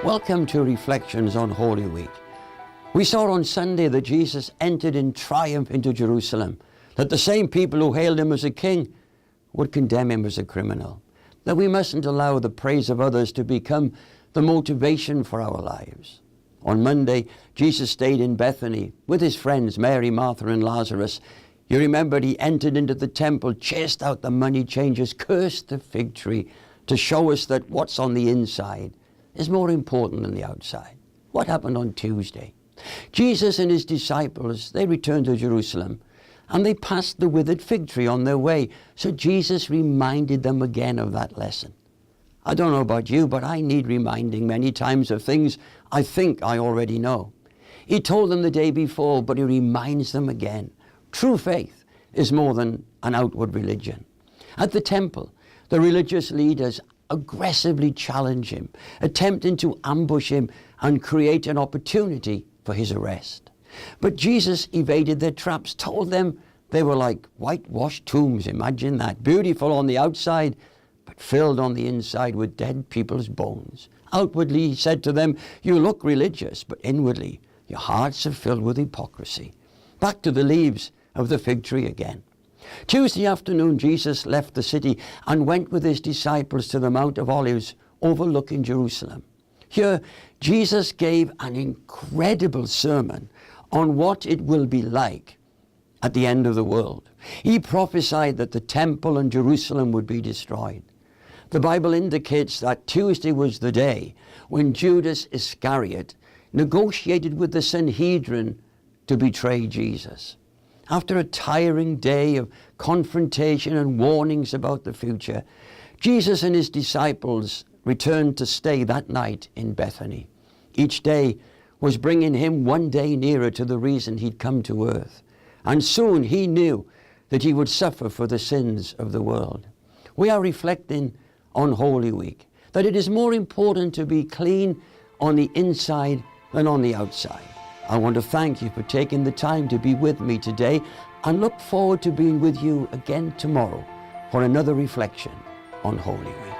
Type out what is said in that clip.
Welcome to Reflections on Holy Week. We saw on Sunday that Jesus entered in triumph into Jerusalem, that the same people who hailed him as a king would condemn him as a criminal, that we mustn't allow the praise of others to become the motivation for our lives. On Monday, Jesus stayed in Bethany with his friends Mary, Martha, and Lazarus. You remember he entered into the temple, chased out the money changers, cursed the fig tree to show us that what's on the inside is more important than the outside. What happened on Tuesday? Jesus and his disciples, they returned to Jerusalem and they passed the withered fig tree on their way. So Jesus reminded them again of that lesson. I don't know about you, but I need reminding many times of things I think I already know. He told them the day before, but he reminds them again. True faith is more than an outward religion. At the temple, the religious leaders aggressively challenge him, attempting to ambush him and create an opportunity for his arrest. But Jesus evaded their traps, told them they were like whitewashed tombs. Imagine that. Beautiful on the outside, but filled on the inside with dead people's bones. Outwardly, he said to them, you look religious, but inwardly, your hearts are filled with hypocrisy. Back to the leaves of the fig tree again. Tuesday afternoon, Jesus left the city and went with his disciples to the Mount of Olives overlooking Jerusalem. Here, Jesus gave an incredible sermon on what it will be like at the end of the world. He prophesied that the temple and Jerusalem would be destroyed. The Bible indicates that Tuesday was the day when Judas Iscariot negotiated with the Sanhedrin to betray Jesus. After a tiring day of confrontation and warnings about the future, Jesus and his disciples returned to stay that night in Bethany. Each day was bringing him one day nearer to the reason he'd come to earth. And soon he knew that he would suffer for the sins of the world. We are reflecting on Holy Week, that it is more important to be clean on the inside than on the outside. I want to thank you for taking the time to be with me today and look forward to being with you again tomorrow for another reflection on Holy Week.